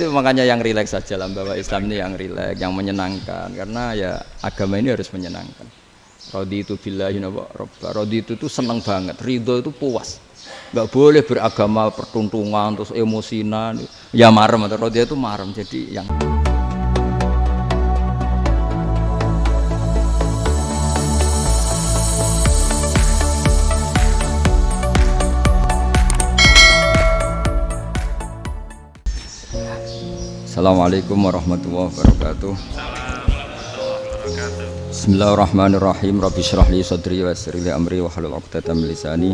itu makanya yang rileks saja lah, bahwa Islam ini yang rileks, yang menyenangkan, karena ya agama ini harus menyenangkan. Raditu billahi robba, raditu itu seneng banget, ridho itu puas, nggak boleh beragama pertuntungan terus emosinan, ya marem atau raditu itu marem, jadi yang Assalamualaikum warahmatullahi wabarakatuh. Bismillahirrahmanirrahim. Rabbi shrah li sadri wa yassir li amri wahlul 'uqdatam min lisani.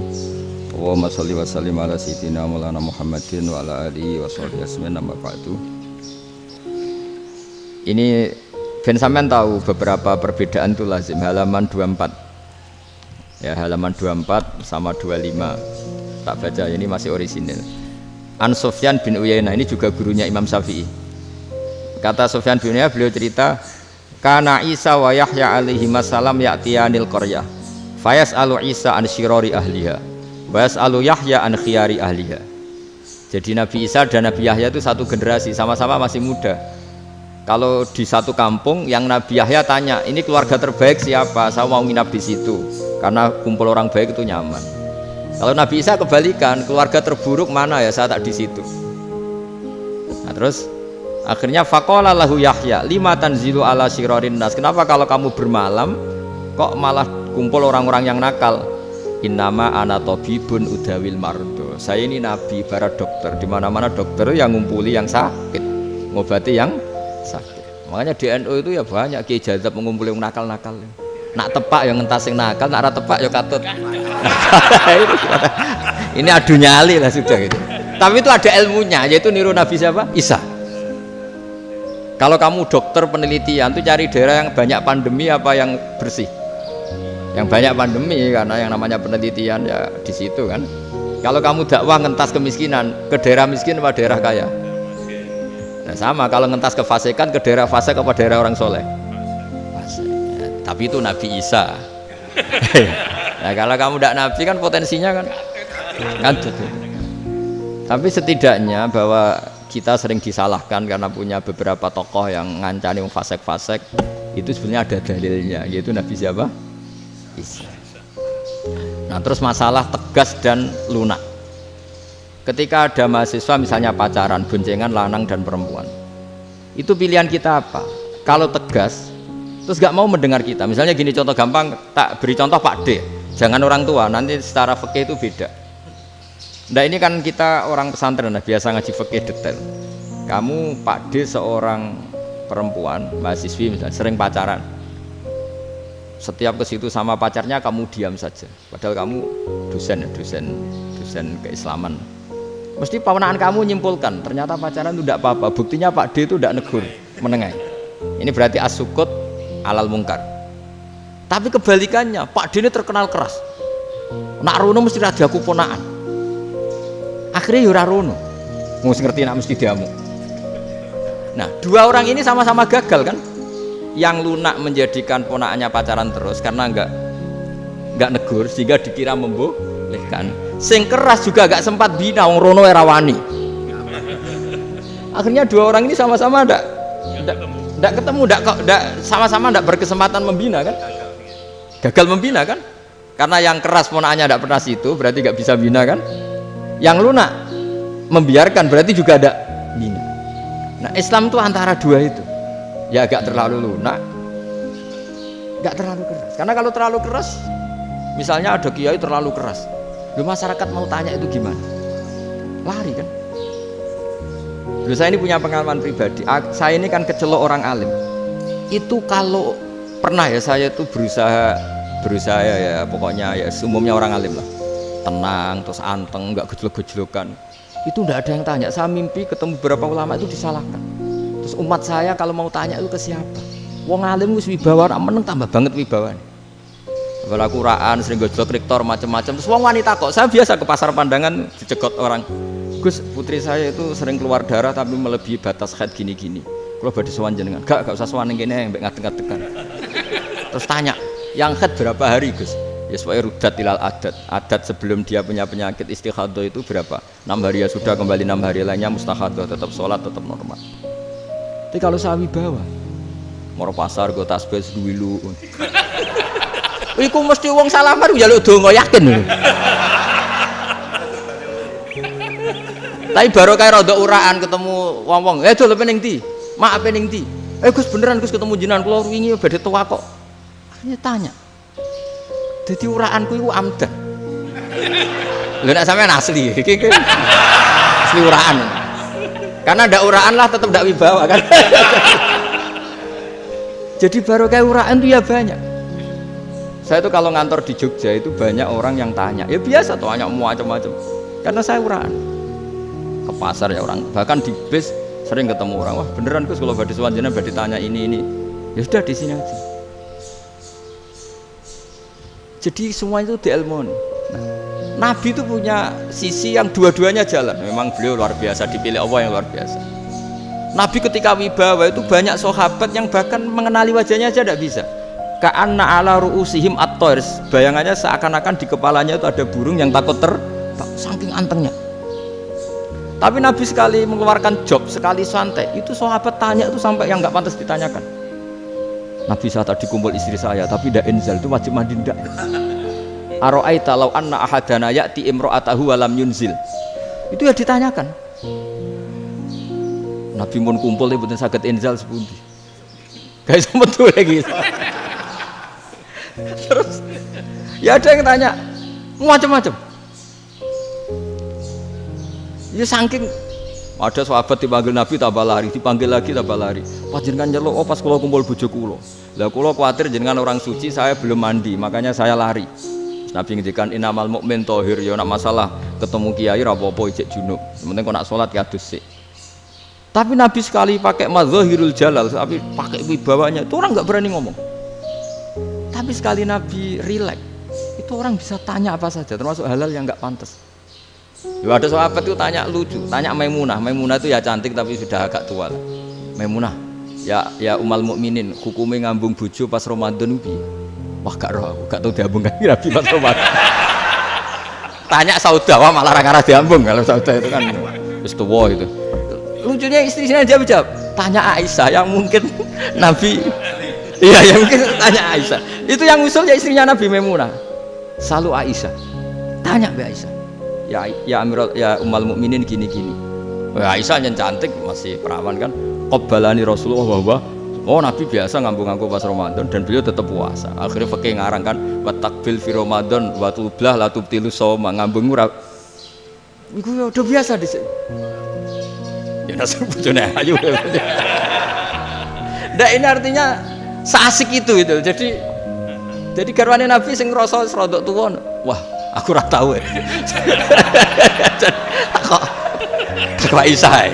Allahumma shalli wa sallim ala sayyidina Maulana Muhammadin wa ala alihi wa sahbihi ajmain. Amma ba'du. Ini ben sampean tahu beberapa perbedaan itu lazim. Halaman 24. Ya, halaman 24 sama 25. Tak baca, ini masih orisinil. An Sufyan bin Uyainah, ini juga gurunya Imam Syafi'i. Kata Sufyan bin Uyainah, beliau cerita, kana Isa wa Yahya alaihi wassalam ya'tiyanil qaryah fayas'alu Isa an syirari ahliha wa yas'alu Yahya an khiyari ahliha. Jadi Nabi Isa dan Nabi Yahya itu satu generasi, sama-sama masih muda. Kalau di satu kampung, yang Nabi Yahya tanya, ini keluarga terbaik siapa? Saya mau nginap di situ karena kumpul orang baik itu nyaman. Kalau Nabi Isa kebalikan, keluarga terburuk mana ya, saya tak di situ. Nah terus akhirnya faqala lahu Yahya lima tanzilu ala syirarin nas, kenapa kalau kamu bermalam kok malah kumpul orang-orang yang nakal? Innama ana tabibun udawil mardo, saya ini nabi, para dokter, di mana-mana dokter yang ngumpuli yang sakit, ngobati yang sakit. Makanya di NU itu ya banyak Kiai Jazab mengumpuli yang nakal-nakal. Nak tepak yang ngentas yang nakal, nak ora tepak ya katut. Ini adu nyali lah sudah gitu. Tapi itu ada ilmunya, yaitu niru Nabi siapa? Isa. Kalau kamu dokter penelitian tuh cari daerah yang banyak pandemi apa yang bersih? Yang banyak pandemi, karena yang namanya penelitian ya di situ kan. Kalau kamu dakwah ngentas kemiskinan, ke daerah miskin apa daerah kaya? Nah sama, kalau ngentas kefasikan, ke daerah fasik apa daerah orang soleh? Tapi itu Nabi Isa. Nah kalau kamu tidak Nabi kan potensinya kan tapi setidaknya bahwa kita sering disalahkan karena punya beberapa tokoh yang ngancani fasek-fasek, itu sebenarnya ada dalilnya, yaitu Nabi siapa? Isa. Nah terus masalah tegas dan lunak. Ketika ada mahasiswa misalnya pacaran, boncengan lanang dan perempuan, itu pilihan kita apa? Kalau tegas terus gak mau mendengar kita, misalnya gini, contoh gampang, tak beri contoh Pak D, jangan orang tua, nanti secara fikih itu beda. Nah ini kan kita orang pesantren, nah, biasa ngaji fikih detail. Kamu Pak D seorang perempuan, mahasiswi misalnya, sering pacaran, setiap ke situ sama pacarnya kamu diam saja, padahal kamu dosen keislaman. Mesti pawanaan kamu nyimpulkan, ternyata pacaran itu tidak apa-apa, buktinya Pak D itu tidak negur, menengai. Ini berarti as-sukut alal mungkar. Tapi kebalikannya, Pak D ini terkenal keras, nak rono mesti raja aku ponaan, akhirnya yura rono mesti ngerti nak mesti diamuk. Nah dua orang ini sama-sama gagal kan. Yang lunak menjadikan ponaannya pacaran terus karena enggak negur sehingga dikira membolehkan. Sing keras juga gak sempat bina, wong rono era wani. Akhirnya dua orang ini sama-sama enggak ketemu, sama-sama enggak berkesempatan membina kan? Gagal membina kan? Karena yang keras ponaannya enggak pernah situ, berarti enggak bisa bina kan? Yang lunak membiarkan, berarti juga ada bina. Nah Islam itu antara dua itu, ya agak terlalu lunak, enggak terlalu keras. Karena kalau terlalu keras, misalnya ada kiai terlalu keras, lu masyarakat mau tanya itu gimana? Lari kan? Dulu saya ini punya pengalaman pribadi, saya ini kan kecelok orang alim. Itu kalau pernah ya, saya itu berusaha ya, pokoknya ya umumnya orang alim lah, tenang, terus anteng, nggak gejlok-gejlokan. Itu nggak ada yang tanya. Saya mimpi ketemu beberapa ulama itu disalahkan. Terus umat saya kalau mau tanya itu ke siapa? Wong alim wis wibawa, meneng tambah banget wibawanya. Kalau Quran sering gejlok rektor macam-macam. Terus wong wanita kok, saya biasa ke pasar pandangan dicegot orang. Gus, putri saya itu sering keluar darah tapi melebihi batas haid gini-gini. Kalau badhe sowan jenengan, gak usah sowan ngene mbek ngadeg-ngadegan. Terus tanya, yang haid berapa hari, Gus? Ya supaya rudat ilal adat. Adat sebelum dia punya penyakit istihadah itu berapa? 6 hari ya sudah, kembali 6 hari lainnya mustahadah, tetap sholat, tetap normal. Tapi kalau sawi bawa, mau pasar gue tasbih dulu. Iku mesti wong salaman njaluk donga yakin. Tapi baru kayak rada uraan ketemu wong-wong. Dol pening ndi? Mak pening ndi? Gus beneran Gus ketemu jenengan kula wingi badhe tua kok. Akhirnya tanya. Dadi uraanku iku amdan. Lho nek sampean asli iki asli uraan. Karena ndak uraan lah tetap ndak wibawa kan. Jadi baru kayak uraan itu ya banyak. Saya itu kalau ngantor di Jogja itu banyak orang yang tanya. Ya biasa tuh tanya macam-macam. Karena saya uraan. Ke pasar ya orang, bahkan di bis sering ketemu orang. Wah beneran Gus kalau badhe sowan jenengan badhe tanya ini. Ya sudah di sini aja. Jadi semua itu diilmoni. Nabi itu punya sisi yang dua-duanya jalan. Memang beliau luar biasa, dipilih Allah yang luar biasa. Nabi ketika wibawa itu banyak sahabat yang bahkan mengenali wajahnya aja tidak bisa. Ka'anna ala ru'usihim at-toir. Bayangannya seakan-akan di kepalanya itu ada burung yang takut terbang, saking antengnya. Tapi Nabi sekali mengeluarkan job, sekali santai, itu sahabat tanya itu sampai yang nggak pantas ditanyakan. Nabi saat tadi kumpul istri saya, tapi tidak inzal, itu wajib mandi ndak. Aro'aita law anna ahadana ya'ti imro'atahu walam yunzil. Itu ya ditanyakan. Nabi mun kumpul itu betul sakit inzal sepundi. Guys betul lagi. Terus ya ada yang tanya macam-macam. Ya saking ada sahabat dipanggil Nabi tambah lari, dipanggil lagi tambah lari. Panjenengan nyeluk oh pas kula kumpul bojo kula. Lah kula kuwatir jenengan orang suci, saya belum mandi, makanya saya lari. Nabi ngendikan innamal mukmin thahir, ya nak masalah ketemu kiai ra apa-apa ijek junub. Penting kok nak salat ya adus sik. Tapi Nabi sekali pakai madzahirul jalal, tapi pakai wibawanya, itu orang enggak berani ngomong. Tapi sekali Nabi rileks, itu orang bisa tanya apa saja, termasuk halal yang enggak pantas. Ada sahabat itu tanya lucu, tanya Maimunah. Maimunah itu ya cantik tapi sudah agak tua lah. Maimunah, ya umal mukminin, hukumnya ngambung bojo pas Ramadan piye? Wah gak roh, gak tahu diambung kan Nabi pas Ramadan. Tanya Saudah, wah malah orang arah diambung kalau Saudah itu kan wis tuwa itu. Lucunya istrinya dia jawab, tanya Aisyah yang mungkin Nabi, iya yang mungkin tanya Aisyah. Itu yang usul ya istrinya Nabi Maimunah. Selalu Aisyah, tanya Mbak Aisyah. Ya Amirul ya umal mukminin gini-gini. Aisyah yang cantik masih perawan kan. Qabbalani Rasulullah bahwa oh Nabi biasa ngambung-ngambung pas Ramadan dan beliau tetap puasa. Akhirnya fikih ngarang kan wa takbil fi Ramadan wa tublah la tubtilu shauma ngambung ora. Iku ya udah biasa di sini. Ya nasib bojone ayu. Ndak ini artinya seasik itu. Jadi garwane Nabi sing ngrasa rodok tuwa. Wah, aku ora tahu ya. Kok Aisyah.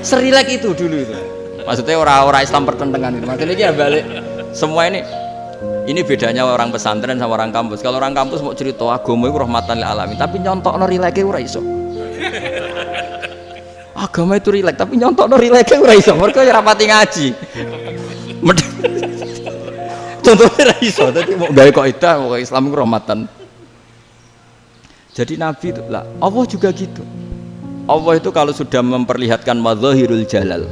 Serilek itu dulu itu. Maksudnya orang Islam pertentangan itu. Maksudnya ini ya balik semua ini bedanya orang pesantren sama orang kampus. Kalau orang kampus mau cerita agama itu rahmatan lil alamin, tapi nyontokno rileke ora iso. Agama itu rilek, tapi nyontokno rileke ora iso. Mergo ya rapati ngaji. Contohnya ora iso, dadi mau gawe kaidah mau Islam itu rahmatan. Jadi Nabi itu lah, Allah juga gitu. Allah itu kalau sudah memperlihatkan madzahirul jalal,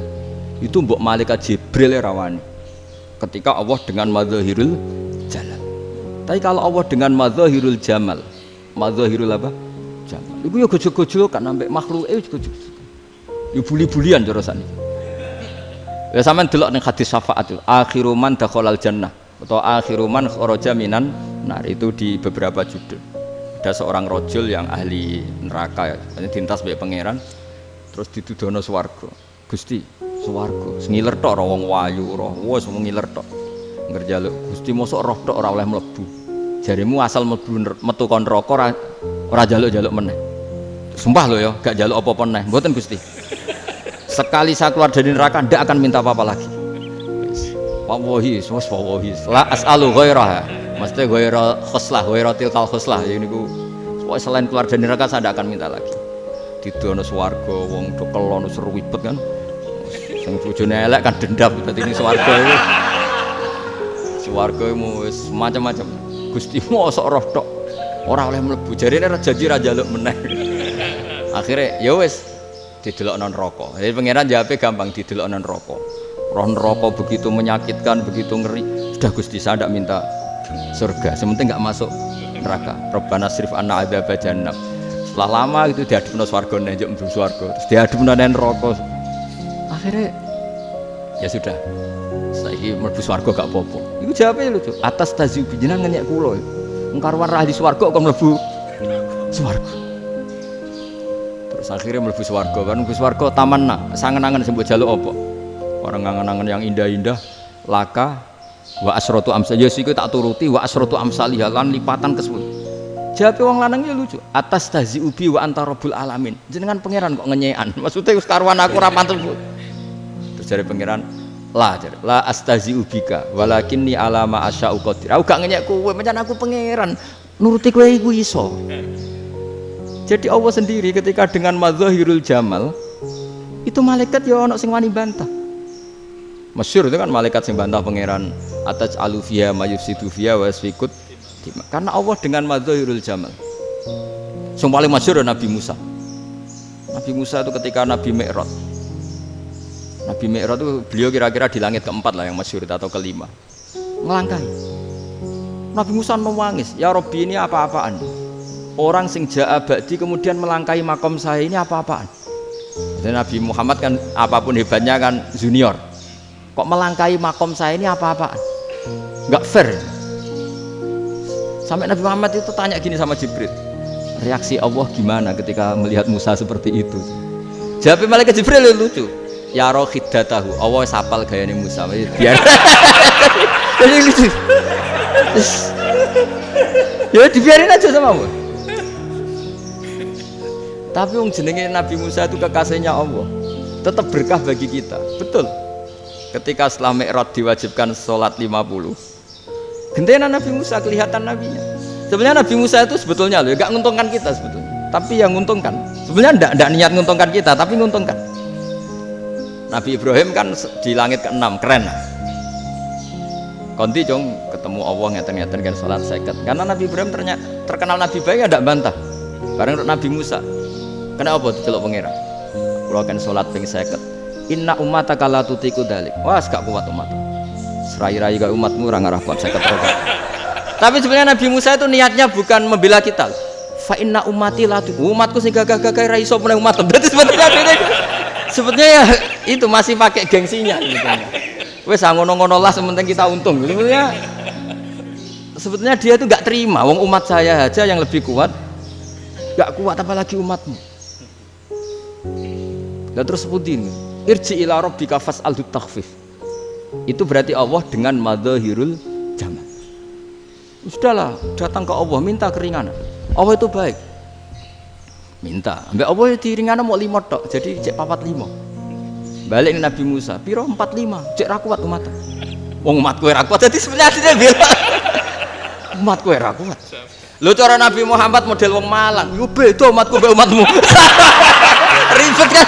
itu mbok malaikat Jibril rawani. Ketika Allah dengan madzahirul jalal. Tapi kalau Allah dengan madzahirul jamal, madzahirul apa? Jamal. Iku ya gojol-gojol kan sampai makhluke gojol. Ya buli-bulian cara sakniki. Ya sampean delok ning hadis syafaat itu, akhiru man dakhalal jannah atau akhiru man kharaja minan nar, itu di beberapa judul. Ada seorang rojul yang ahli neraka ya, dintas bae pangeran terus ditudono swarga. Gusti, swarga ngiler tok ora wong wayu ora wis ngiler tok. Ngerjaluk Gusti mosok roh tok ora oleh mlebu. Jarimu asal mlebu metu kon neraka ora jaluk-jaluk meneh. Sumpah lho ya, gak jaluk apa-apa meneh. Mboten Gusti. Sekali saya keluar dari neraka ndak akan minta apa-apa lagi. Wallahi, wallahi. La as'alu ghairaha. Maksudnya ghaira khoslah, ghaira tilkal khoslah. Ya niku selain keluar dari neraka saya ndak akan minta lagi. Didono swarga wong do kelon seru ribet kan. Sing bojone elek kan dendam dadi ini swarga itu. Swarga itu wis macam-macam. Gusti mosok roh tok ora oleh mlebu jarine janji ra njaluk meneh. Akhire ya wis didelokno neraka. Jadi pangeran jawabe gampang didelokno neraka. Roh neraka begitu menyakitkan, begitu ngeri. Sudah Gusti saya tidak minta surga, sementing enggak masuk neraka. Rabbana srif anna adzab jahannam. Setelah lama itu diadepno swarga njuk mlebu swarga. Terus diadepno neraka. Akhirnya ya sudah. Saiki mlebu swarga gak apa-apa. Iku jawabe lucu. Atas tazib jenengan ngenyek kula. Wong karuan ra di swarga kok mlebu swarga. Terus akhirnya mlebu swarga. Kan mlebu swarga tamanna, sangen-angen sing mbok jaluk apa? Orang ngangen-angen yang indah-indah, laka wa asratu amsal. Ya siku tak turuti wa asratu amsalih lan lipatan ke-10. Jawabe wong lanang ya lucu. Atas tazi ubi wa anta rabbul alamin. Jenengan pangeran kok ngenyekan. Maksudnya wis karuan aku ora pantes. Terus jare pangeran, la astazi ubika walakinni ala ma asya'u qadir. Aku gak ngenyek kowe, pancen aku pangeran. Nuruti kowe iku iso. Jadi Allah sendiri ketika dengan madzahirul jamal itu malaikat ya ono sing wani bantah. Masyhur itu kan malaikat sing bantah pangeran atas alufia mayufsidu fiya wasfikut. Karena Allah dengan madzahirul jamal. Sing paling masyhur Nabi Musa. Nabi Musa itu ketika Nabi Mi'raj. Nabi Mi'raj itu beliau kira-kira di langit keempat lah yang masyhur atau kelima. Ngelangkai. Nabi Musa nangis, "Ya Rabbi, ini apa-apaan? Orang sing ja'a ba'di kemudian melangkai makom saya ini apa-apaan?" Dan Nabi Muhammad kan apapun hebatnya kan junior. Kok melangkai makom saya ini apa-apaan? Enggak fair. Sampai Nabi Muhammad itu tanya gini sama Jibril, reaksi Allah gimana ketika melihat Musa seperti itu? Jawab malaikat Jibril lucu, ya roh khiddatahu, Allah sapal gayanya Musa biar jadi lucu. Ya dibiarin aja sama Allah. Tapi yang jenenge Nabi Musa itu kekasihnya Allah, tetap berkah bagi kita. Betul. Ketika setelah Mi'raj diwajibkan sholat 50, gentenan Nabi Musa kelihatan nabinya. Sebenarnya Nabi Musa itu sebetulnya loh, gak nguntungkan kita sebetulnya. Tapi yang nguntungkan, sebenarnya ndak niat nguntungkan kita, tapi nguntungkan. Nabi Ibrahim kan di langit ke-6, keren. Konti jong ketemu Allah ngeten-ngeten kan sholat 50. Karena Nabi Ibrahim terkenal Nabi baik, ndak bantah. Bareng Nabi Musa. Kenapa diceluk pangeran? Kula kan salat ping 50. Inna ummataka la tutiku dzalik. Wah, gak kuat umat. Serai-rai gak umatmu ora ngarah kuat 50 rokaat. Tapi sebenarnya Nabi Musa itu niatnya bukan membela kita. Fa inna ummati la tuku. Umatku sing gagah-gagah ra iso meneng umat. Berarti sebetulnya ya itu masih pakai gengsinya gitu. Wes ngono-ngono lah sementing kita untung. Sebetulnya dia itu enggak terima. Wong umat saya aja yang lebih kuat. Enggak kuat apalagi umatmu. Dan terus sebutin irji ila rabbika fas'al takhfif. Itu berarti Allah dengan madzahirul jamal. Sudahlah, datang ke Allah minta keringanan. Allah itu baik. Minta, ambek Allah ya diringana mau 5 tok, jadi cek 45. Balik Nabi Musa, piro 45, cek ra kuat umat. Wong umatku ra kuat, jadi sebenarnya dia bilang umatku ra kuat. Lho cara Nabi Muhammad model wong Malang, yo beda umatku mbek umatmu. Ribet kan?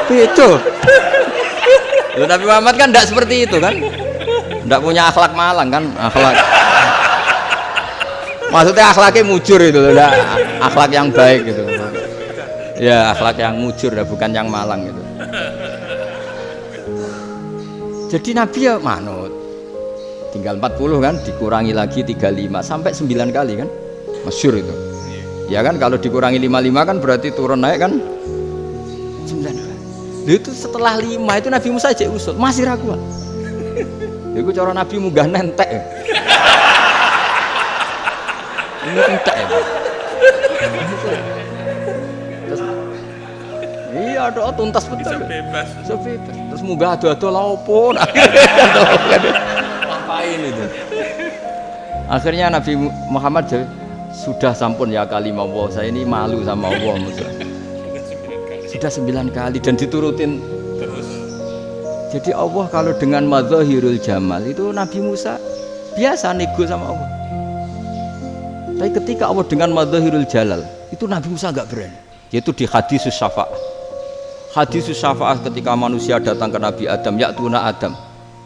Beda. Lho Nabi Muhammad kan enggak seperti itu kan? Enggak punya akhlak Malang kan? Akhlak. Maksudnya akhlaknya mujur itu, enggak akhlak yang baik gitu. Ya, akhlak yang mujur bukan yang Malang gitu. Jadi Nabi ya manut. Tinggal 40 kan, dikurangi lagi 35 sampai 9 kali kan? Masyhur itu. Ya kan kalau dikurangi 55 kan berarti turun naik kan 9 kali. Itu setelah 5 itu Nabi Musa aja usul, masih ragu. Itu cara Nabi munggah nentek. Ini entek ya. Iya, doa tuntas betul. Bebas. Terus munggah ado-ado laopon. Ngapain itu? Akhirnya Nabi Muhammad sudah sampun ya kalimah Allah, saya ini malu sama Allah. Sudah 9 kali dan diturutin terus. Jadi Allah kalau dengan madzahirul jamal itu Nabi Musa biasa nego sama Allah. Tapi ketika Allah dengan madzahirul jalal itu Nabi Musa enggak berani. Yaitu di hadisus syafa'ah. Hadisus syafa'ah ketika manusia datang ke Nabi Adam, ya tuna Adam.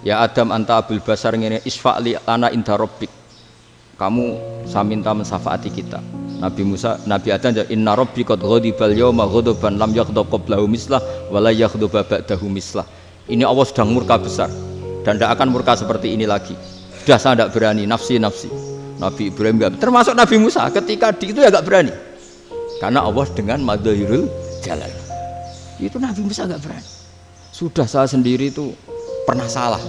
Ya Adam anta abul basar ngene isfa'li ana inda rabbik. kamu saya minta mensafaati kita. Nabi Musa, Nabi Adam jawab, inna rabbi qad ghadibal yawma ghadaban lam yaghdab qablahu mislah wa la yaghdab ba'dahu mislah. Ini Allah sedang murka besar dan tidak akan murka seperti ini lagi. Sudah saya tidak berani, nafsi. Nabi Ibrahim enggak, termasuk Nabi Musa ketika di itu ya enggak berani. Karena Allah dengan madhahirul jalal. Itu Nabi Musa enggak berani. Sudah saya sendiri itu pernah salah.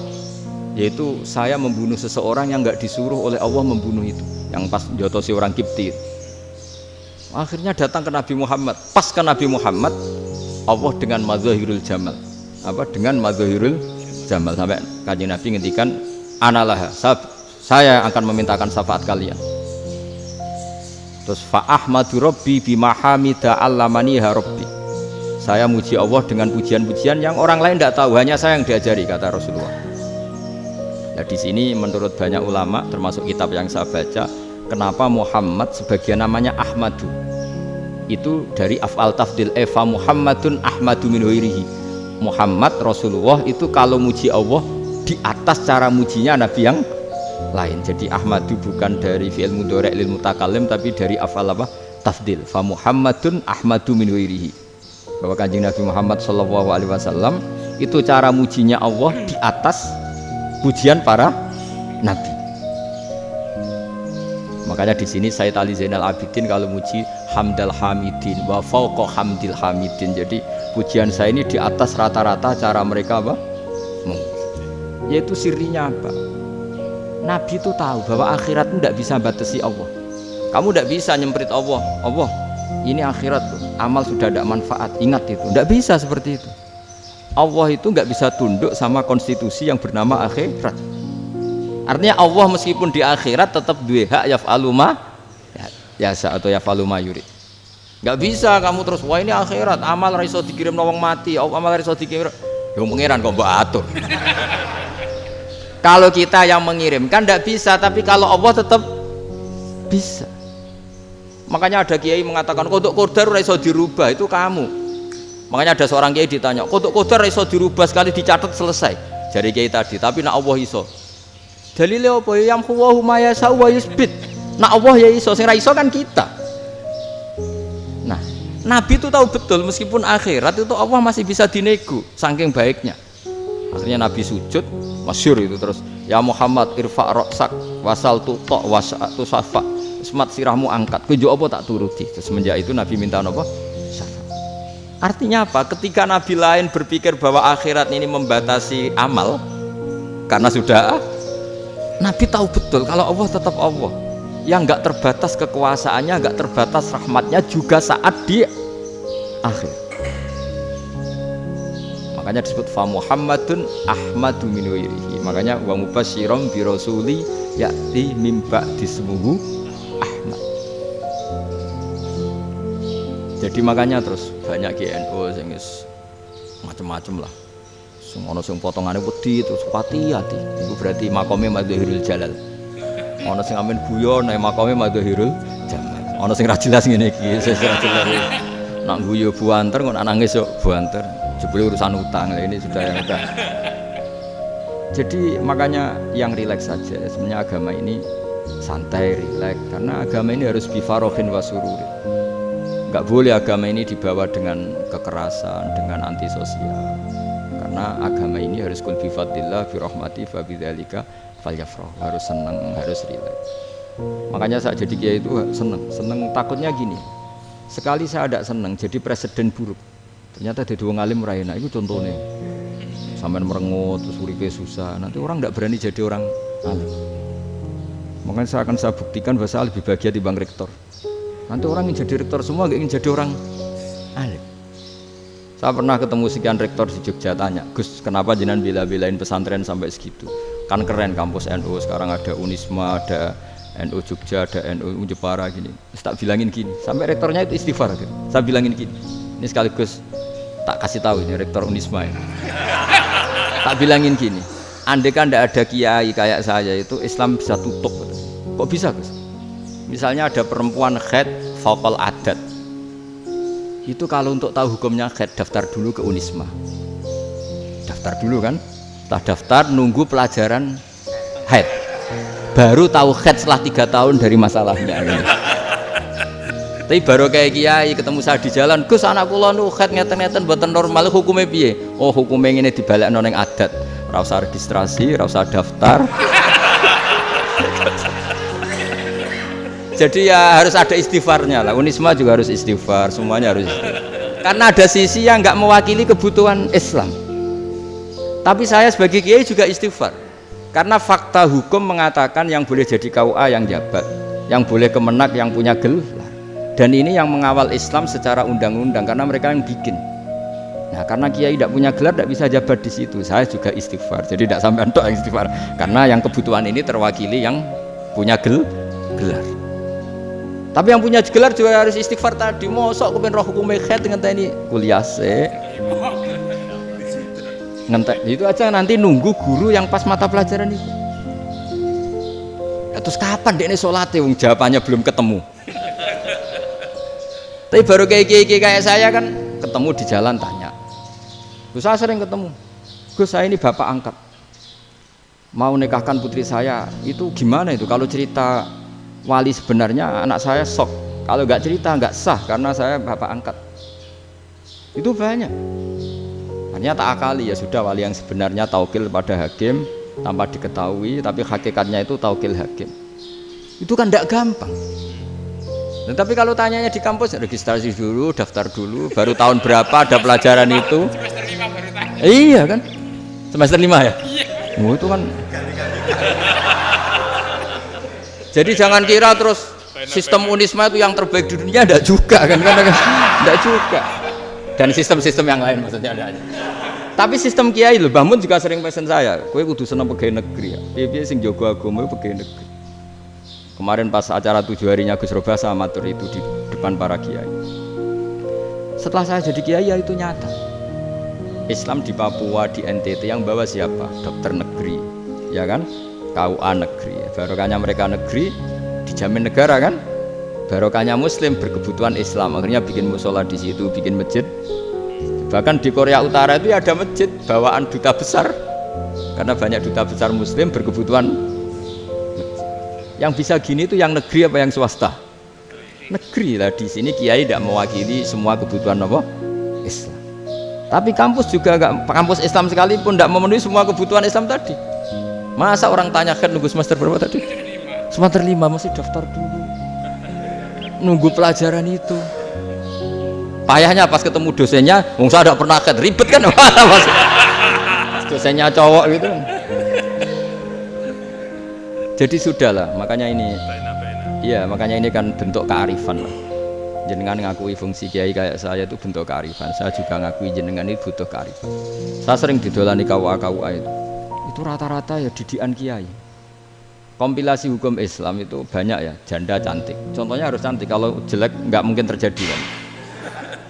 Yaitu saya membunuh seseorang yang enggak disuruh oleh Allah membunuh itu. Yang pas jotosi orang Kipti. Akhirnya datang ke Nabi Muhammad. Pas ke Nabi Muhammad, Allah dengan madzahirul jamal. Apa dengan madzahirul jamal sampai Kanjeng Nabi ngendikan analah, saya akan memintakan syafaat kalian. Terus fa ahmadu rabbi bima hamida allamaniha rabbi. Saya muji Allah dengan pujian-pujian yang orang lain tidak tahu, hanya saya yang diajari, kata Rasulullah. Nah, di sini menurut banyak ulama termasuk kitab yang saya baca, kenapa Muhammad sebagian namanya Ahmadu? Itu dari af'al tafdil, fa Muhammadun Ahmadu min ghairihi. Muhammad Rasulullah itu kalau muji Allah di atas cara mujinya Nabi yang lain. Jadi Ahmadu bukan dari fi'il mudhari' lil mutakallim tapi dari af'al apa? Tafdil. Fa Muhammadun Ahmadu min ghairihi. Bahwa Kanjeng Nabi Muhammad sallallahu alaihi wasallam itu cara mujinya Allah di atas pujian para nabi. Makanya di sini Sayyid Ali Zainal Abidin kalau muji hamdal hamidin wa fauqa hamdil hamidin. Jadi pujian saya ini di atas rata-rata cara mereka apa? Yaitu sirinya apa? Nabi itu tahu bahwa akhirat itu tidak bisa batasi Allah. Kamu tidak bisa nyemprit Allah. Allah, ini akhirat tuh, amal sudah tidak manfaat. Ingat itu, tidak bisa seperti itu. Allah itu nggak bisa tunduk sama konstitusi yang bernama akhirat. Artinya Allah meskipun di akhirat tetap dua hak yaf'alu ma yasa atau yaf'alu ma yurid. Nggak bisa kamu terus wah ini akhirat amal ra iso dikirim wong mati, amal ra iso dikirim. Ya pengiran kok mbok atur. Kalau kita yang mengirimkan tidak bisa, tapi kalau Allah tetap bisa. Makanya ada kiai mengatakan kodok qadar ra iso dirubah, itu kamu. Makanya ada seorang kiai ditanya, kodok qadar ra iso dirubah sekali dicatat selesai. Jadi kiai tadi, tapi nak Allah iso. Dalile apa ya yamhuwahu ma yasha wa yusbit. Nak Allah ya iso, sing ra iso kan kita. Nah, Nabi itu tahu betul meskipun akhirat itu Allah masih bisa dinego saking baiknya. Akhirnya Nabi sujud, masyhur itu terus, ya Muhammad irfa' ra'sak wasal tuqa wasa'tu safa. Semat sirahmu angkat. Kowe yo apa tak turuti. Terus semenjak itu Nabi minta apa? Syafa'. Artinya apa? Ketika Nabi lain berpikir bahwa akhirat ini membatasi amal karena sudah Nabi tahu betul kalau Allah tetap Allah yang nggak terbatas kekuasaannya, nggak terbatas rahmatnya juga saat di akhir. Makanya disebut fa Muhammadun Ahmadu min ghairihi. Makanya wa mubasysyiran bi rasuli ya'ti mim ba'di ismuhu Ahmad. Jadi makanya terus banyak GNU sing macam-macam lah. Ono sing potongane wedi terus hati-hati. Itu berarti makome madzahirul jalal. Ono sing amen guyon nek makome madzahirul jamal. Ono sing ra jelas ngene iki, sing ra jelas. Nak guyu buanter kok nangis yo buanter. Jebule urusan utang. Ini sudah yang udah. Jadi makanya yang rileks saja. Sebenarnya agama ini santai, rileks karena agama ini harus bifarokhin wa sururi. Enggak boleh agama ini dibawa dengan kekerasan, dengan antisosial. Karena agama ini harus kul bi fadlillah bi rahmati fa bidzalika falyafrah, harus senang, harus rileks. Makanya saya jadi kiai itu senang takutnya gini. Sekali saya tidak senang jadi presiden buruk. Ternyata jadi wong alim ra enak, itu contohnya. Sampean merengut terus uripe susah, nanti orang tidak berani jadi orang alim. Makanya saya buktikan bahwa saya lebih bahagia dibanding rektor. Nanti orang ingin jadi rektor semua, nggak ingin jadi orang alim. Saya pernah ketemu sekian rektor di Jogja, tanya, Gus, kenapa jenengan bela-belain pesantren sampai segitu? Kan keren kampus NU, sekarang ada Unisma, ada NU Jogja, ada NU Jepara gini. Terus tak bilangin gini, sampai rektornya itu istighfar gitu. Saya bilangin gini, ini sekaligus tak kasih tahu ini rektor Unisma ini. Tak bilangin gini, andai kan tidak ada kiai kayak saya itu Islam bisa tutup. Kok bisa, Gus? Misalnya ada perempuan haid faqal adat. Itu kalau untuk tahu hukumnya haid daftar dulu ke Unisma. Daftar dulu kan? Setelah daftar nunggu pelajaran haid. baru tahu khed setelah 3 tahun dari masalahnya. Tapi baru kayak kiai ketemu saya di jalan, Gus anak kula nu khed ngeten-ngeten mboten normal, hukume piye? Oh hukume ngene dibalekno ning adat, ora usah registrasi, ora usah daftar. Jadi ya harus ada istighfarnya lah. Unisma juga harus istighfar, semuanya harus istighfar. Karena ada sisi yang nggak mewakili kebutuhan Islam. Tapi saya sebagai kiai juga istighfar. Karena fakta hukum mengatakan yang boleh jadi KUA yang jabat, yang boleh kemenak yang punya gelar. Dan ini yang mengawal Islam secara undang-undang karena mereka yang bikin. Nah, karena kiai tidak punya gelar tidak bisa jabat di situ. Saya juga istighfar. Jadi tidak sampai entok yang istighfar. Karena yang kebutuhan ini terwakili yang punya gelar. Tapi yang punya gelar juga harus istighfar tadi. Mosok kepen roh hukum khed dengan ini kuliah se. Ngentek itu aja nanti nunggu guru yang pas mata pelajaran itu. Ya, terus kapan dekne salate wong jawabannya belum ketemu. Tapi baru kayak saya kan ketemu di jalan tanya. Terus saya sering ketemu. Gus saya ini bapak angkat. Mau nikahkan putri saya itu gimana itu kalau cerita wali sebenarnya anak saya sok, kalau nggak cerita nggak sah karena saya bapak angkat. Itu banyak. Hanya tak akali ya sudah wali yang sebenarnya taukil pada hakim tanpa diketahui, tapi hakikatnya itu taukil hakim. Itu kan tidak gampang. Nah, tapi kalau tanyanya di kampus registrasi dulu, daftar dulu, baru tahun berapa ada pelajaran itu? Semester 5 baru tanya. Iya kan? Semester 5 ya? Iya. Oh, itu kan. Jadi jangan kira terus sistem Unisma itu yang terbaik di dunia, enggak juga kan, enggak juga. Dan sistem-sistem yang lain maksudnya ada aja. Tapi sistem kiai lho, Mbah Mun juga sering pesen saya, kowe kudu seneng pegawai negeri ya. Piye-piye sing jaga agama pegawai negeri. Kemarin pas acara 7 harinya Gus Robasa matur itu di depan para kiai. Setelah saya jadi kiai ya itu nyata. Islam di Papua, di NTT yang bawa siapa? Dokter negeri, ya kan? KUA negeri, barokahnya mereka negeri dijamin negara kan, barokahnya muslim berkebutuhan Islam, akhirnya bikin musola di situ, bikin masjid. Bahkan di Korea Utara itu ada masjid bawaan duta besar, karena banyak duta besar muslim berkebutuhan masjid. Yang bisa gini itu yang negeri apa yang swasta? Negeri lah. Di sini kiai tidak mewakili semua kebutuhan apa? Islam. Tapi kampus juga enggak, kampus Islam sekalipun tidak memenuhi semua kebutuhan Islam tadi. Masa orang tanya kan nunggu semester berapa tadi? Semester 5 masih daftar dulu. Nunggu pelajaran itu. Payahnya pas ketemu dosennya, wong saya tidak pernah ribet kan? Dosennya cowok gitu. Jadi sudahlah, makanya ini. Iya, makanya ini kan bentuk kearifan lah. Jenengan ngakui fungsi kiai kayak saya itu bentuk kearifan. Saya juga ngakui jenengan ini butuh kearifan. Saya sering didolani KUA itu rata-rata ya didikan kiai. Kompilasi hukum Islam itu banyak ya, janda cantik. Contohnya harus cantik, kalau jelek nggak mungkin terjadi kan.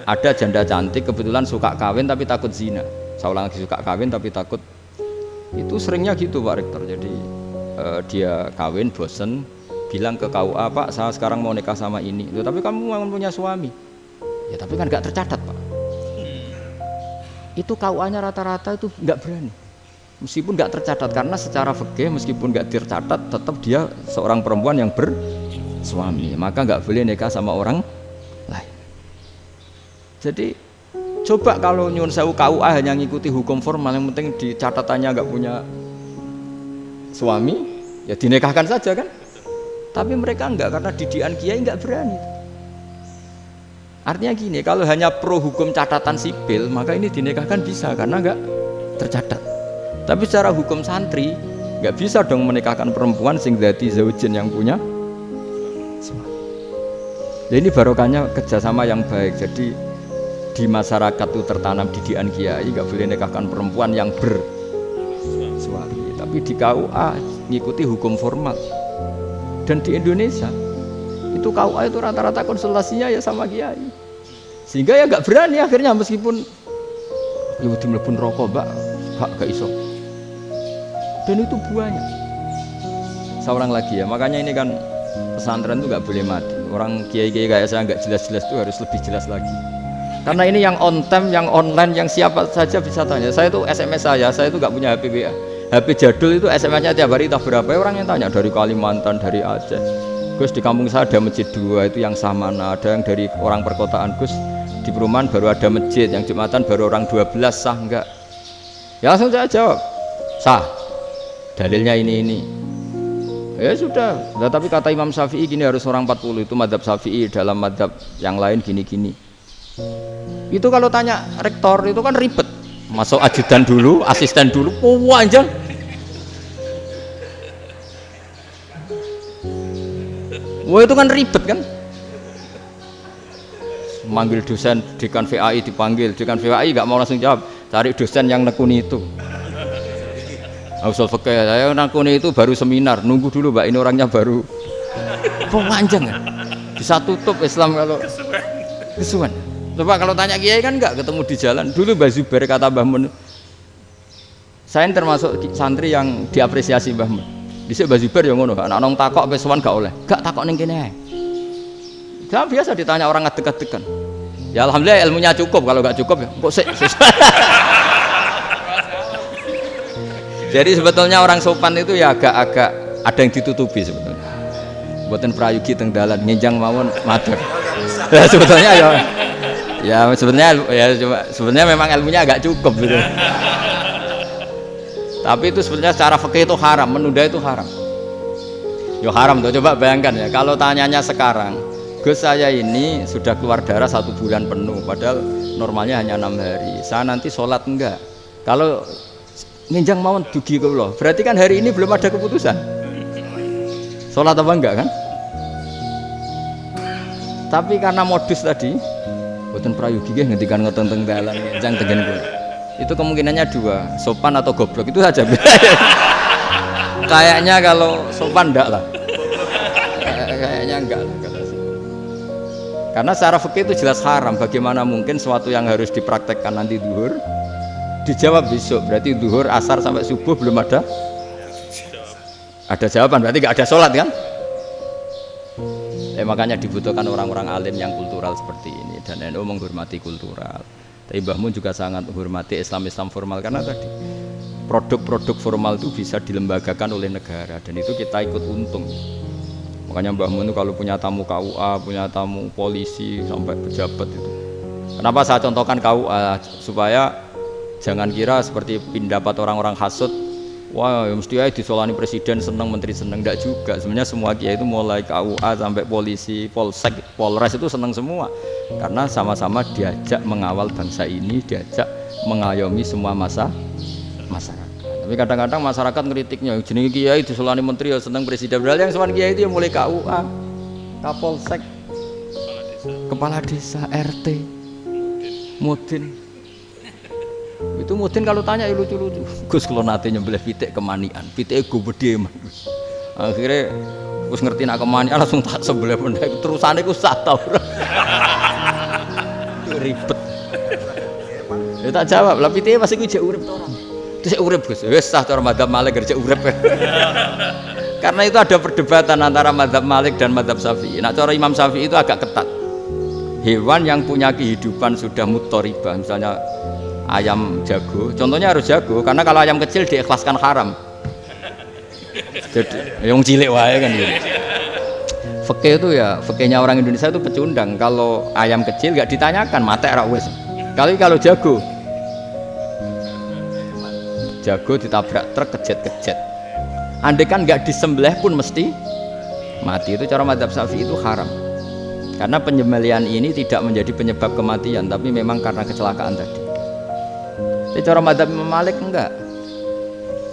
Ada janda cantik kebetulan suka kawin tapi takut zina. Saya ulang lagi, suka kawin tapi takut. Itu seringnya gitu Pak Rektor. Jadi dia kawin bosen, bilang ke KUA, Pak saya sekarang mau nikah sama ini. Loh, tapi kamu mau punya suami. Ya tapi kan nggak tercatat Pak. Itu KUA-nya rata-rata itu nggak berani. Meskipun nggak tercatat, karena secara fikih meskipun nggak tercatat tetap dia seorang perempuan yang bersuami, maka nggak boleh nikah sama orang lain. Jadi coba kalau nyun sewu KUA hanya ngikuti hukum formal, yang penting di catatannya nggak punya suami, ya dinikahkan saja kan. Tapi mereka nggak, karena didikan kiai nggak berani. Artinya gini, kalau hanya pro hukum catatan sipil, maka ini dinikahkan bisa karena nggak tercatat. Tapi secara hukum santri nggak bisa dong menikahkan perempuan sing dadi zaujin yang punya suami. Jadi barokahnya kerjasama yang baik. Jadi di masyarakat itu tertanam didikan kiai, nggak boleh nikahkan perempuan yang bersuami. Tapi di KUA ngikuti hukum formal. Dan di Indonesia itu KUA itu rata-rata konsultasinya ya sama kiai. Sehingga ya nggak berani akhirnya, meskipun ya udah mlebu rokok mbak, gak iso. Dan itu buahnya. Seorang lagi ya, makanya ini kan pesantren itu nggak boleh mati. Orang kiai-kiai kayak saya nggak jelas-jelas itu harus lebih jelas lagi. Karena ini yang on time, yang online, yang siapa saja bisa tanya. Saya itu SMS saya itu nggak punya HP WA. HP jadul itu SMS-nya tiap hari tak berapa orang yang tanya dari Kalimantan, dari Aceh. Gus di kampung saya ada masjid 2 itu yang sah mana? Ada yang dari orang perkotaan Gus di perumahan baru ada masjid, yang Jumatan baru orang 12 sah enggak? Ya langsung saya jawab sah. Dalilnya ini. Ya sudah. Nah, tapi kata Imam Syafi'i gini harus orang 40 itu madzhab Syafi'i, dalam madzhab yang lain gini-gini. Itu kalau tanya rektor itu kan ribet. Masuk ajudan dulu, asisten dulu, panjang. Wah itu kan ribet kan? Manggil dosen dekan VAI dipanggil, dekan VAI nggak mau langsung jawab, cari dosen yang nekuni itu. Usul fikih saya nekuni itu baru seminar, nunggu dulu mbak ini orangnya baru. Panjang kan? Bisa tutup Islam kalau kesuwen. Coba kalau tanya kiai kan nggak ketemu di jalan. Dulu Mbah Zubair kata Mbah Mun, saya termasuk santri yang diapresiasi Mbah Mun. Dhisik Mbah Zubair yang ngono, anak nong takok pesuan gak oleh, gak takok ning kene. Jangan biasa ditanya orang ngadeg-adegan. Ya alhamdulillah ilmunya cukup, kalau gak cukup ya kok sik. Jadi sebetulnya orang sopan itu ya agak-agak ada yang ditutupi sebetulnya. Buatan prayogi teng dalan ngenjang mawon matur. Ya sebetulnya ya sebenarnya memang ilmunya agak cukup gitu. Tapi itu sebenarnya secara fikih itu haram, menunda itu haram. Yo haram tuh, coba bayangkan ya, kalau tanyanya sekarang, Gus saya ini sudah keluar darah 1 bulan penuh, padahal normalnya hanya 6 hari. Saya nanti sholat enggak? Kalau nginjang mawon dugi kula, berarti kan hari ini belum ada keputusan. Sholat apa enggak kan? Tapi karena modus tadi, boten prayogi nggih ngendikan ngoten teng dalan nginjang tegen kula. Itu kemungkinannya 2, sopan atau goblok, itu saja. Kayaknya kalau sopan enggak lah. Kayaknya enggak lah. Karena secara fikih itu jelas haram. Bagaimana mungkin sesuatu yang harus dipraktekkan nanti zuhur dijawab besok? Berarti zuhur, asar sampai subuh belum ada jawaban, berarti enggak ada sholat kan? Makanya dibutuhkan orang-orang alim yang kultural seperti ini, dan NU menghormati kultural. Tapi Mbah Mun juga sangat menghormati Islam formal, karena tadi produk-produk formal itu bisa dilembagakan oleh negara, dan itu kita ikut untung. Makanya Mbah Mun itu kalau punya tamu KUA, punya tamu polisi sampai pejabat itu. Kenapa saya contohkan KUA? Supaya jangan kira seperti pendapat orang-orang hasud, wah mesti aja disolani presiden seneng, menteri seneng. Enggak juga. Sebenarnya semua kiai itu mulai KUA sampai polisi, polsek, polres itu seneng semua. Karena sama-sama diajak mengawal bangsa ini, diajak mengayomi semua masyarakat. Tapi kadang-kadang masyarakat ngeritiknya, jenenge kiai disolani menteri ya seneng presiden. Padahal yang sowan kiai itu yang mulai KUA, Kapolsek, kepala desa, RT, Mudin. Itu Mudin kalau tanya ya lucu-lucu. Gus kalau nate nyembelih pitik kemanian, pitike gede man. Akhirnya Gus ngerti nak kemanian langsung tak sembelih pendek. Terusane ku sak ta ora. Ribet. Ya tak jawab, lah pitike pasti ku jek urip to ora. Terus urip Gus. Wis sah cara madzhab Malik kerja urip. Karena itu ada perdebatan antara madzhab Malik dan madzhab Syafi'i. Nah, cara Imam Syafi'i itu agak ketat. Hewan yang punya kehidupan sudah mutharibah, misalnya ayam jago, contohnya harus jago, karena kalau ayam kecil diikhlaskan haram. Jadi yang cilik wae kan gitu. Fikih itu ya, fikihnya orang Indonesia itu pecundang. Kalau ayam kecil nggak ditanyakan, mate ra wis. Kalau jago ditabrak truk kejet-kejet. Andai kan nggak disembelih pun mesti mati. Itu cara madzhab Syafi'i itu haram. Karena penyembelihan ini tidak menjadi penyebab kematian, tapi memang karena kecelakaan tadi. Tapi cara madzhab Imam Malik enggak.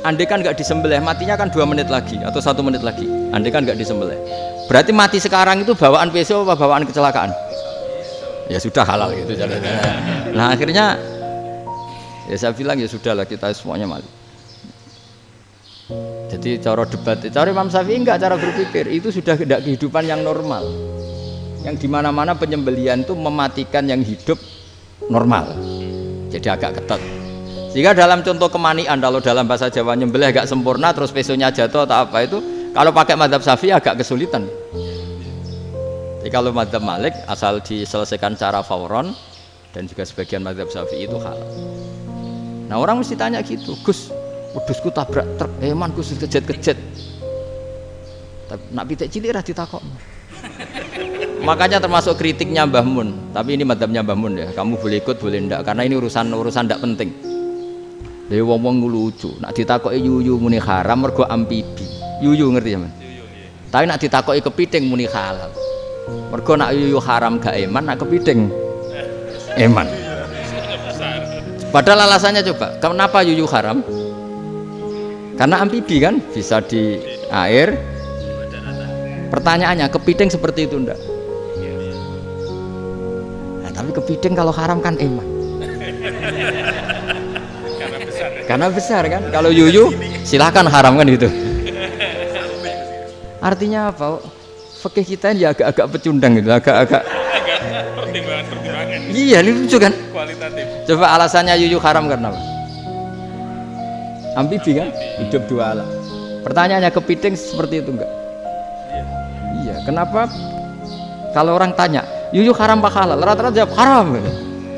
Andai kan nggak disembelih, matinya kan 2 menit lagi atau 1 menit lagi. Andai kan nggak disembelih, berarti mati sekarang itu bawaan pisau apa bawaan kecelakaan? Ya sudah halal gitu caranya. Nah akhirnya ya saya bilang ya sudahlah kita semuanya mati. Jadi cara debat, cara Imam Syafi'i enggak, cara berpikir itu sudah tidak kehidupan yang normal. Yang dimana-mana penyembelihan itu mematikan yang hidup normal. Jadi agak ketat. Sehingga dalam contoh kemanian, kalau dalam bahasa Jawa nyembelih agak sempurna terus pesonya jatuh atau apa itu, kalau pakai madzhab Syafi'i agak kesulitan. Jadi kalau madzhab Malik asal diselesaikan secara fauron, dan juga sebagian madzhab Syafi'i itu halal. Nah orang mesti tanya gitu, Gus, wedhusku tabrak truk, eman Gus kejet-kejet. Tapi nak pitik cilik ra ditakokno. Makanya termasuk kritiknya Mbah Mun, tapi ini madzhabnya Mbah Mun ya. Kamu boleh ikut boleh ndak karena ini urusan ndak penting. Lha wong-wong lucu, nak ditakoki yuyu muni haram mergo amfibi. Yuyu ngerti ya, Man? Tapi nak ditakoki kepiting muni halal. Mergo nak yuyu haram gak eman, nak kepiting eman. Padahal alasannya coba, kenapa yuyu haram? Karena amfibi kan, bisa di air. Pertanyaannya, kepiting seperti itu enggak? Nah, tapi kepiting kalau haram kan eman. Karena besar kan? Kalau yuyu silahkan haram kan gitu. Artinya apa? Fikih kita ini agak-agak pecundang gitu, agak-agak pertimbangan. Iya, lucu kan? Kualitatif. Coba alasannya yuyu haram karena apa? Amfibi kan? Hidup dua alam. Pertanyaannya kepiting seperti itu enggak? Iya. Kenapa? Kalau orang tanya, yuyu haram apa halal? Rata-rata jawab haram.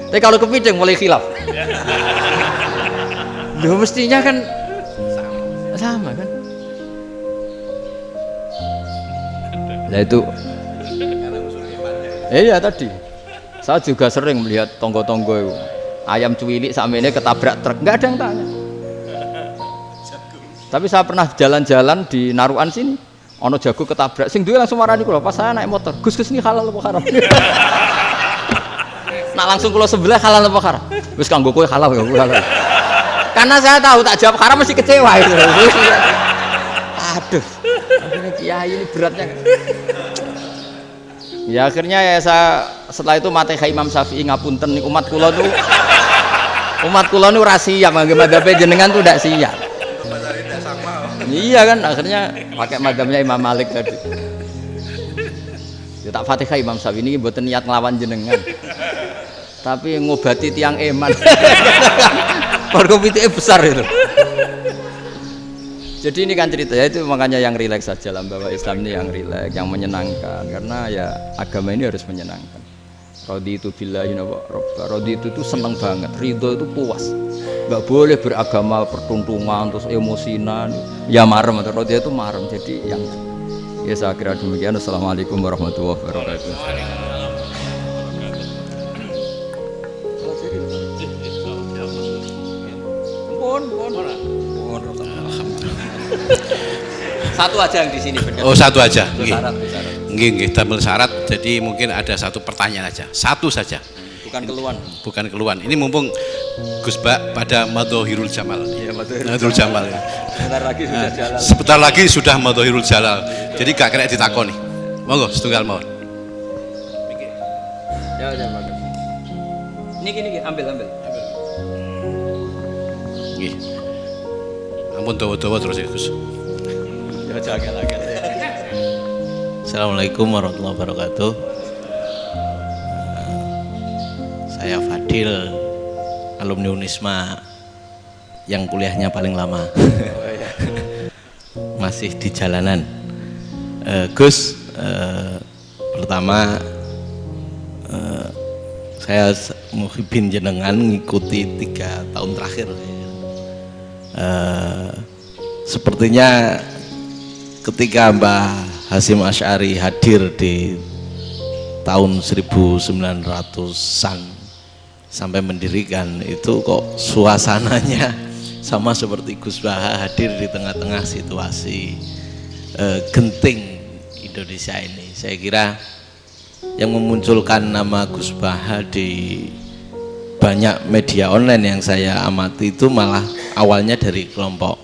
Tapi kalau kepiting mulai khilaf. Loh mestinya kan sama kan? Nah itu iya tadi saya juga sering melihat tonggo-tonggo itu ayam cuwilik sampai ini ketabrak truk, nggak ada yang tanya. Tapi saya pernah jalan-jalan di Naruan sini ono jago ketabrak, sing duwe langsung marani kula pas saya naik motor, Gus ini halal apa haram? Nak langsung kula sebelah halal apa haram? Wis kanggo kowe halal ya halal. Karena saya tahu tak jawab haram mesti kecewa itu. Aduh, akhirnya kiai ini beratnya. Ya akhirnya ya saya setelah itu mate Imam Syafi'i ngapunten nih umat kula nu rahasia madzhab jenengan tuh ndak siap. Iya kan akhirnya pakai madzhabnya Imam Malik tadi. Ya tak Fatihah Imam Syafi'i ini mboten niat nglawan jenengan. Tapi ngobati tiang eman. Mergo pitike besar itu. Jadi ini kan cerita ya itu makanya yang rileks saja lah bahwa Islam ini yang rileks, yang menyenangkan karena ya agama ini harus menyenangkan. Raditu billahi robba. Raditu itu seneng banget, ridho itu puas. Enggak boleh beragama pertuntungan terus emosinan. Ya marem atau raditu itu marem. Jadi yang ya saya kira demikian. Assalamualaikum warahmatullahi wabarakatuh. Satu aja yang di sini benar. Oh, satu aja. Nggih, damel syarat. Jadi mungkin ada satu pertanyaan aja. Satu saja. Bukan keluhan. Bukan keluhan. Ini mumpung Gus Ba pada Madhohirul Jamal. Iya, Madhohirul Jamal. Sebentar lagi sudah jalan. Sebentar lagi sudah Madhohirul Jalal. Jadi gak kena ditakoni. Monggo setunggal mawon. Ya, bagus. Niki ambil. Nggih. Ampun dawa-dawa terus ya Gus. Ya jaga. Assalamualaikum warahmatullahi wabarakatuh. Saya Fadil, alumni Unisma yang kuliahnya paling lama. Masih di jalanan. Gus, pertama saya muhibin jenengan ngikuti 3 tahun terakhir. Sepertinya ketika Mbah Hasyim Asy'ari hadir di tahun 1900-an sampai mendirikan itu kok suasananya sama seperti Gus Baha hadir di tengah-tengah situasi genting Indonesia ini. Saya kira yang memunculkan nama Gus Baha di banyak media online yang saya amati itu malah awalnya dari kelompok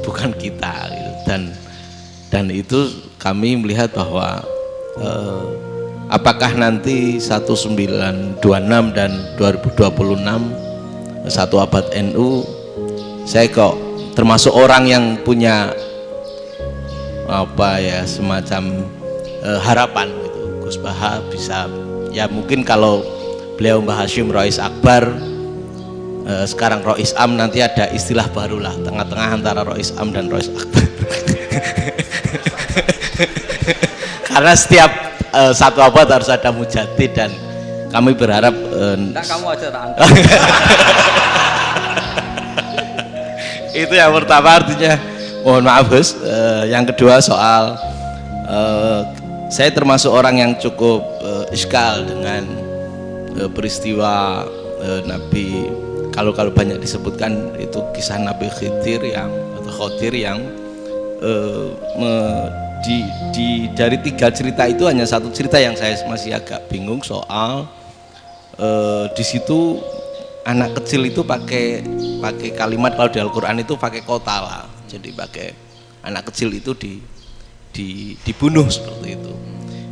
bukan kita gitu. Dan itu kami melihat bahwa apakah nanti 1926 dan 2026 satu abad NU, saya kok termasuk orang yang punya apa ya semacam harapan gitu Gus Baha bisa ya mungkin kalau beliau Mbah Hasyim Rois Akbar, sekarang Rois Am, nanti ada istilah baru lah tengah-tengah antara Rois Am dan Rois Akbar. Karena setiap satu abad harus ada mujadid dan kami berharap kamu aja tak angkat. Itu yang pertama, artinya mohon maaf Gus. Yang kedua soal saya termasuk orang yang cukup iskal dengan peristiwa Nabi, kalau banyak disebutkan itu kisah Nabi Khidir yang atau Khodir yang dari 3 cerita itu hanya satu cerita yang saya masih agak bingung soal di situ anak kecil itu pakai kalimat, kalau di Al-Qur'an itu pakai kotala, jadi pakai anak kecil itu dibunuh seperti itu.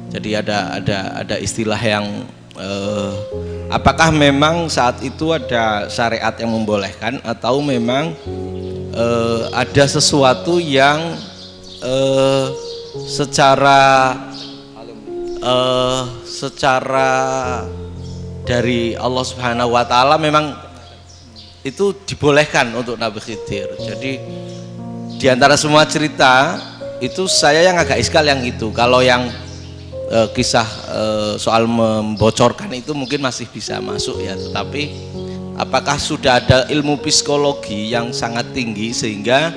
Jadi ada istilah yang apakah memang saat itu ada syariat yang membolehkan atau memang ada sesuatu yang secara dari Allah Subhanahu wa taala memang itu dibolehkan untuk Nabi Khidir. Jadi di antara semua cerita itu saya yang agak iskal yang itu. Kalau yang kisah soal membocorkan itu mungkin masih bisa masuk ya, tetapi apakah sudah ada ilmu psikologi yang sangat tinggi sehingga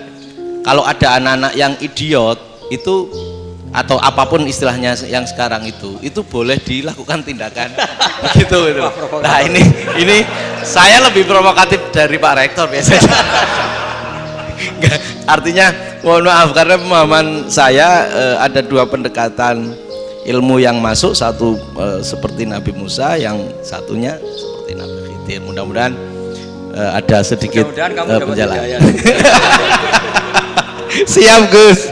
kalau ada anak-anak yang idiot itu atau apapun istilahnya yang sekarang itu boleh dilakukan tindakan begitu gitu. Nah ini saya lebih provokatif dari Pak Rektor biasanya. Enggak, artinya mohon maaf karena pemahaman saya ada 2 pendekatan ilmu yang masuk, satu seperti Nabi Musa, yang satunya seperti Nabi Khidir. Mudah-mudahan ada sedikit penjelasan. Siap Gus,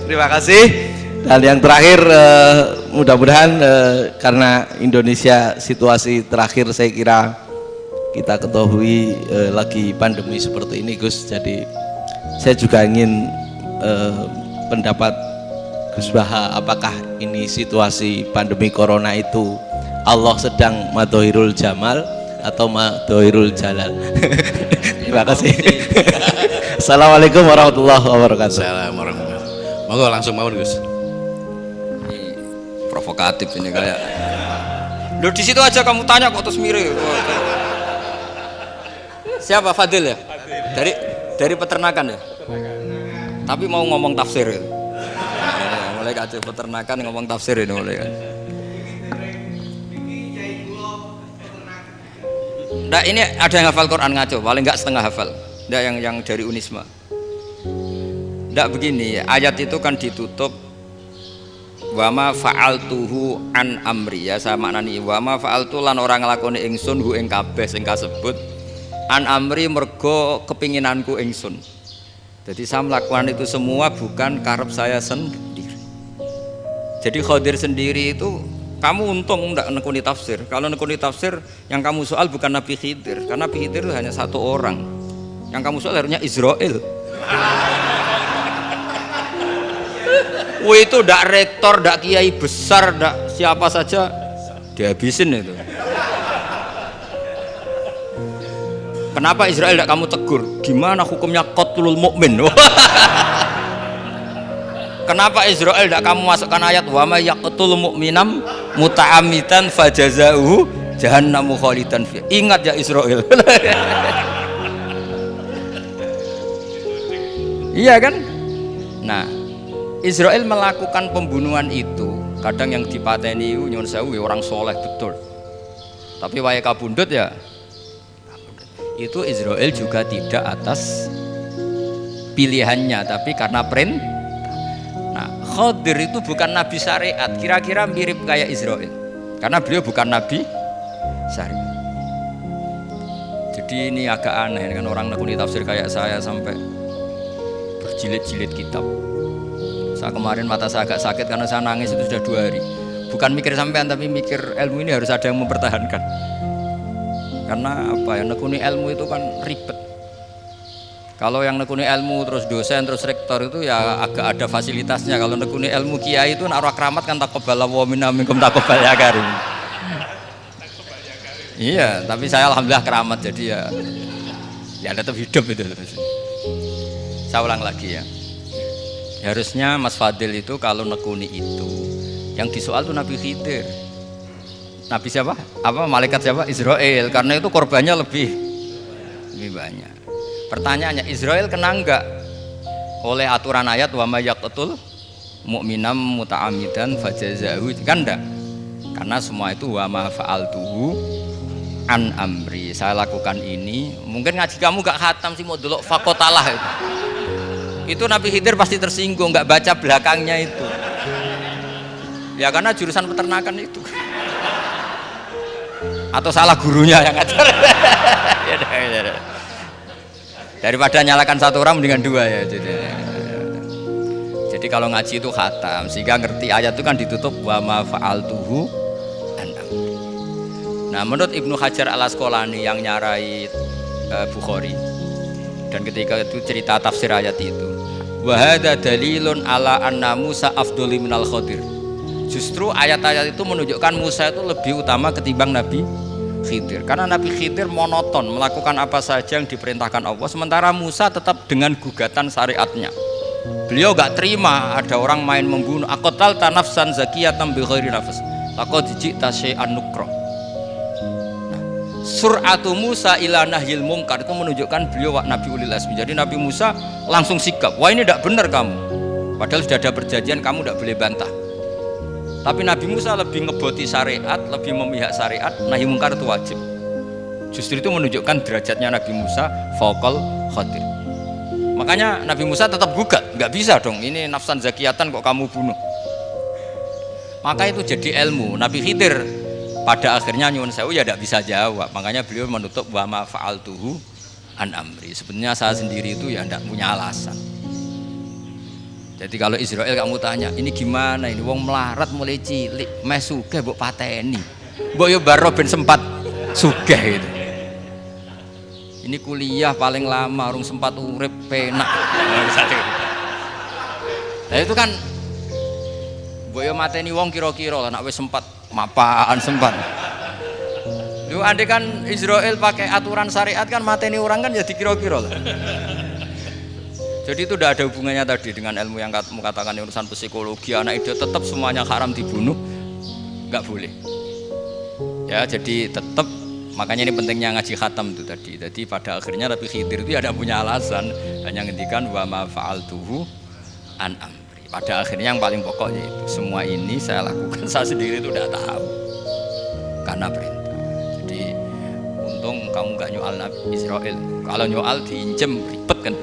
terima kasih. Dan yang terakhir mudah-mudahan karena Indonesia situasi terakhir saya kira kita ketahui lagi pandemi seperti ini Gus, jadi saya juga ingin pendapat Gus Baha, apakah ini situasi pandemi corona itu Allah sedang madhohirul jamal atau madhohirul jalal? Terima kasih. Assalamualaikum warahmatullahi wabarakatuh. Assalamualaikum warahmatullahi wabarakatuh. Monggo langsung mawon Gus. Ini provokatif ini kayak. Loh di situ aja kamu tanya kok terus mirip. Siapa Fadil ya? Dari peternakan ya? Tapi mau ngomong tafsir ya? Mulai kacau peternakan ngomong tafsir ini mulai kan. Nah ini ada yang hafal Quran ngaco, paling enggak setengah hafal. Nggak yang dari Unisma. Nggak begini, ayat itu kan ditutup wama fa'altuhu an amri, ya saya maknani wama fa'altu lan orang nglakoni ingsun hu ing kabeh sing kasebut an amri mergo kepinginanku ingsun. Jadi saya melakukan itu semua bukan karep saya sendiri. Jadi Khodir sendiri itu kamu untung enggak nekuni tafsir. Kalau nekuni tafsir yang kamu soal bukan Nabi Khidir, karena Nabi Khidir itu hanya satu orang. Yang kamu soal harusnya Israel. Wah itu ndak rektor, ndak kiai besar, ndak siapa saja dihabisin itu. Kenapa Israel ndak kamu tegur? Gimana hukumnya qatlul mukmin? Kenapa Israel ndak kamu masukkan ayat wa may yaqtul mu'minam muta'ammidan fajazauhu jahannamu khalidan fi. Ingat ya Israel. Iya kan? Nah, Israel melakukan pembunuhan itu, kadang yang dipateni nyuwun sewu orang soleh betul. Tapi wae kabundut ya. Itu Israel juga tidak atas pilihannya, tapi karena perintah. Nah, Khodir itu bukan nabi syariat, kira-kira mirip kayak Israel. Karena beliau bukan nabi syariat. Jadi ini agak aneh kan orang nekuni tafsir kayak saya sampai berjilid-jilid kitab. Saya kemarin mata saya agak sakit karena saya nangis itu sudah 2 hari. Bukan mikir sampean tapi mikir ilmu ini harus ada yang mempertahankan. Karena apa ya, nekuni ilmu itu kan ribet. Kalau yang nekuni ilmu terus dosen terus rektor itu ya agak ada fasilitasnya. Kalau nekuni ilmu kiai itu naruh keramat kan taqabbalallahu minna minkum taqabbal ya karim. Iya, tapi saya alhamdulillah keramat jadi ya tetap hidup itu. Saya ulang lagi ya. Harusnya Mas Fadil itu kalau nekuni itu yang disoal tuh Nabi Khidir. Nabi siapa? Apa malaikat siapa? Israel. Karena itu korbannya lebih banyak. Pertanyaannya, Israel kena enggak oleh aturan ayat wa may yaqtul mu'minam muta'ammidan fajazahu? Kan enggak. Karena semua itu wa ma fa'altuhu an amri. Saya lakukan ini. Mungkin ngaji kamu gak khatam sih, mau delok fakotalah itu. Itu Nabi Khidir pasti tersinggung, nggak baca belakangnya itu. Ya karena jurusan peternakan itu. Atau salah gurunya yang ngajar. Daripada nyalakan satu orang mendingan dua ya. Jadi kalau ngaji itu khatam, sehingga ngerti ayat itu kan ditutup wa ma fa'altuhu an amri. Nah, menurut Ibnu Hajar Al Asqalani yang nyarai Bukhari, dan ketika itu cerita tafsir ayat itu, wa hadza dalilun ala anna Musa afdhali minal Khadir. Justru ayat-ayat itu menunjukkan Musa itu lebih utama ketimbang Nabi Khidir, karena Nabi Khidir monoton melakukan apa saja yang diperintahkan Allah, sementara Musa tetap dengan gugatan syariatnya. Beliau gak terima ada orang main membunuh. Aqtal tanafsan zakiyatan bi ghairi nafs laqad ji'ta syai'an nukra. Sur'atu Musa ila nahyil munkar itu menunjukkan beliau Nabi ulil azmi. Jadi Nabi Musa langsung sikap, wah ini tidak benar kamu, padahal sudah ada perjanjian, kamu tidak boleh bantah. Tapi Nabi Musa lebih ngeboti syariat, lebih memihak syariat, nahi mungkar itu wajib. Justru itu menunjukkan derajatnya Nabi Musa fauqal Khadir. Makanya Nabi Musa tetap gugat, nggak bisa dong, ini nafsan zakiyatan kok kamu bunuh. Maka itu jadi ilmu. Nabi Khidir pada akhirnya nyuwun sewu ya tidak bisa jawab. Makanya beliau menutup wa ma fa'altuhu an amri. Sebenarnya saya sendiri itu ya tidak punya alasan. Jadi kalau Israel kamu tanya, ini gimana ini wong melarat mulai cilik, meh sugih mbok pateni. Mbok yo baro ben sempat sugih gitu. Ini kuliah paling lama urung sempat urip penak. Nah itu kan mbok yo mateni wong kira-kira lah nek wis sempat mapaan sempat. Lu andai kan Israel pakai aturan syariat kan mateni orang kan ya dikira-kira lah. Jadi itu tidak ada hubungannya tadi dengan ilmu yang kamu katakan urusan psikologi, anak itu tetap semuanya haram dibunuh, nggak boleh. Ya jadi tetap, makanya ini pentingnya ngaji khatam itu tadi. Jadi pada akhirnya Nabi Khidir itu ada punya alasan, hanya ngendikan wa ma fa'altuhu an amri. Pada akhirnya yang paling pokok yaitu semua ini saya lakukan, saya sendiri itu tidak tahu karena perintah. Jadi untung kamu nggak nyoal Nabi Israel. Kalau nyoal diinjem ribet kan.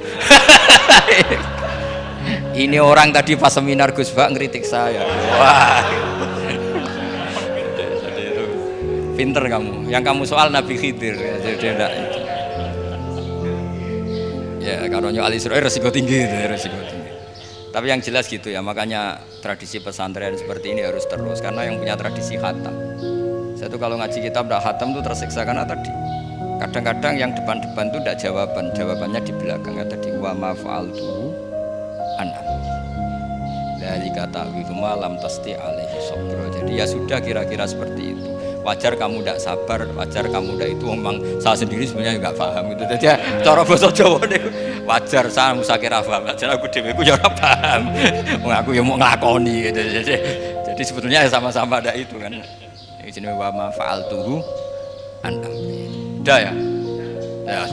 Ini orang tadi pas seminar Gus Bak ngeritik saya. Wah. Jadi itu pinter kamu. Yang kamu soal Nabi Khidir. Jadi enggak itu. Ya kalau nyoal Israel resiko tinggi itu, resiko tinggi. Tapi yang jelas gitu ya, makanya tradisi pesantren seperti ini harus terus karena yang punya tradisi khatam. Saya tuh kalau ngaji kitab tidak khatam tuh tersiksa karena tadi kadang-kadang yang depan-depan itu tidak jawaban, jawabannya di belakang. Tadi wa ma fa'altuhu an amri. Dari kata wihuma lam tasti alaihi sabra. Jadi ya sudah kira-kira seperti itu. Wajar kamu tidak sabar, wajar kamu tidak itu memang saya sendiri sebenarnya nggak paham itu. Jadi ya, cara bahasa Jawa deh wajar saya musakira paham. Wajar aku dewe ku ya ora paham. Aku ya mau nglakoni gitu. Jadi sebetulnya ya sama-sama ada itu kan. Ini jenenge wa ma fa'altuhu an amri. Udah ya? Ya,